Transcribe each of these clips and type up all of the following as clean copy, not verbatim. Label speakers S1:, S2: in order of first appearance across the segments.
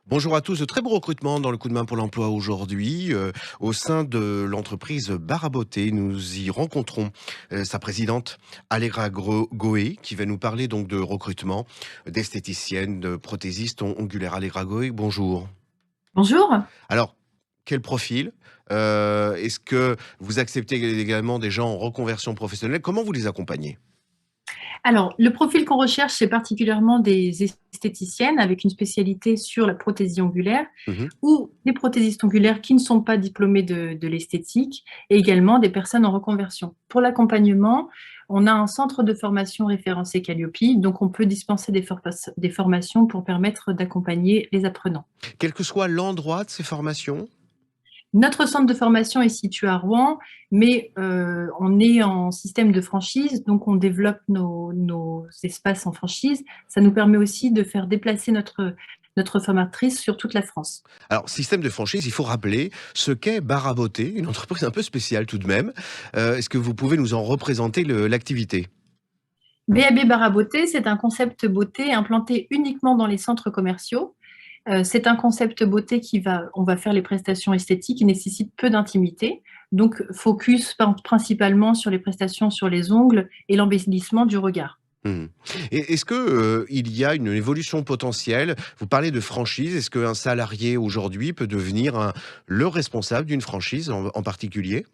S1: Bonjour à tous, de très beaux recrutements dans le coup de main pour l'emploi aujourd'hui au sein de l'entreprise Baraboté. Nous y rencontrons sa présidente Allegra Goé qui va nous parler donc de recrutement d'esthéticiennes, de prothésistes ongulaires. Allegra Goé, bonjour.
S2: Bonjour.
S1: Alors, quel profil est-ce que vous acceptez également des gens en reconversion professionnelle? Comment vous les accompagnez?
S2: Alors, le profil qu'on recherche, c'est particulièrement des esthéticiennes avec une spécialité sur la prothésie ongulaire
S1: Mhm.
S2: ou des prothésistes ongulaires qui ne sont pas diplômés de l'esthétique et également des personnes en reconversion. Pour l'accompagnement, on a un centre de formation référencé Calliope, donc on peut dispenser des formations pour permettre d'accompagner les apprenants.
S1: Quel que soit l'endroit de ces formations?
S2: Notre centre de formation est situé à Rouen, mais on est en système de franchise, donc on développe nos espaces en franchise. Ça nous permet aussi de faire déplacer notre formatrice sur toute la France.
S1: Alors, système de franchise, il faut rappeler ce qu'est Baraboté, une entreprise un peu spéciale tout de même. Est-ce que vous pouvez nous en représenter l'activité?
S2: BAB Bar à Beauté, c'est un concept beauté implanté uniquement dans les centres commerciaux. C'est un concept beauté on va faire les prestations esthétiques qui nécessitent peu d'intimité. Donc, focus principalement sur les prestations sur les ongles et l'embellissement du regard.
S1: Mhm. Et est-ce que il y a une évolution potentielle? Vous parlez de franchise. Est-ce qu'un salarié aujourd'hui peut devenir le responsable d'une franchise en particulier?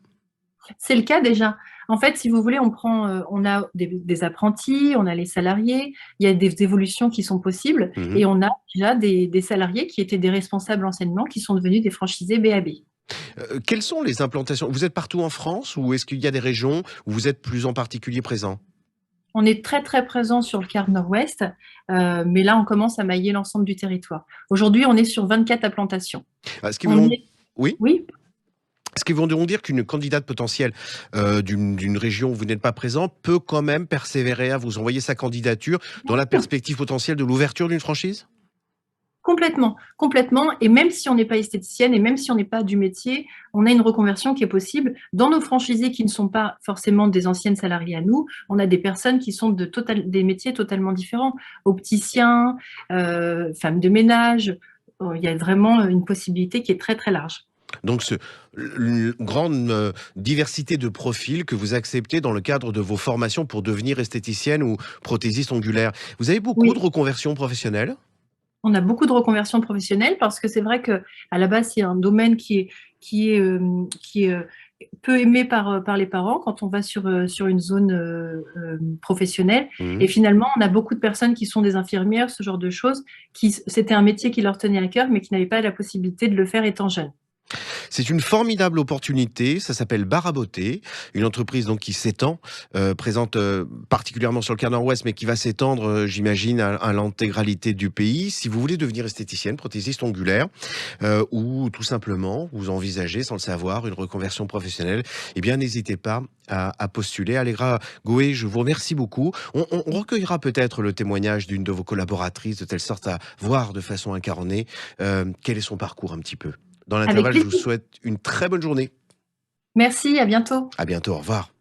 S2: C'est le cas déjà. En fait, si vous voulez, on a des apprentis, on a les salariés, il y a des évolutions qui sont possibles
S1: Mhm.
S2: et on a déjà des salariés qui étaient des responsables enseignement qui sont devenus des franchisés BAB.
S1: Quelles sont les implantations? Vous êtes partout en France ou est-ce qu'il y a des régions où vous êtes plus en particulier présent?
S2: On est très très présent sur le quart nord-ouest, mais là, on commence à mailler l'ensemble du territoire. Aujourd'hui, on est sur 24 implantations.
S1: Ce qui
S2: On
S1: veut
S2: est,
S1: Oui.
S2: oui,
S1: Ce qui vont dire qu'une candidate potentielle d'une région où vous n'êtes pas présent peut quand même persévérer à vous envoyer sa candidature dans la perspective potentielle de l'ouverture d'une franchise?
S2: complètement, complètement. Et même si on n'est pas esthéticienne et même si on n'est pas du métier, on a une reconversion qui est possible. Dans nos franchisés qui ne sont pas forcément des anciennes salariées à nous, on a des personnes qui sont des métiers totalement différents. Opticiens, femmes de ménage. Il y a vraiment une possibilité qui est très, très large.
S1: Donc une grande diversité de profils que vous acceptez dans le cadre de vos formations pour devenir esthéticienne ou prothésiste ongulaire. Vous avez beaucoup de
S2: Oui,
S1: reconversions professionnelles?
S2: on a beaucoup de reconversions professionnelles parce que c'est vrai que à la base, c'est un domaine qui est peu aimé par les parents quand on va sur une zone professionnelle. Et
S1: Mmh.
S2: finalement, on a beaucoup de personnes qui sont des infirmières, ce genre de choses, c'était un métier qui leur tenait à cœur, mais qui n'avaient pas la possibilité de le faire étant jeunes.
S1: C'est une formidable opportunité, ça s'appelle Baraboté, une entreprise donc qui s'étend, présente, particulièrement sur le quart nord-ouest, mais qui va s'étendre, j'imagine à l'intégralité du pays. Si vous voulez devenir esthéticienne, prothésiste ongulaire, ou tout simplement vous envisagez, sans le savoir, une reconversion professionnelle, eh bien n'hésitez pas à postuler. Allegra Goé, je vous remercie beaucoup. On recueillera peut-être le témoignage d'une de vos collaboratrices, de telle sorte à voir de façon incarnée, quel est son parcours un petit peu. Dans
S2: Avec
S1: l'intervalle, je vous
S2: plaisir.
S1: souhaite une très bonne journée.
S2: Merci, à bientôt.
S1: À bientôt, au revoir.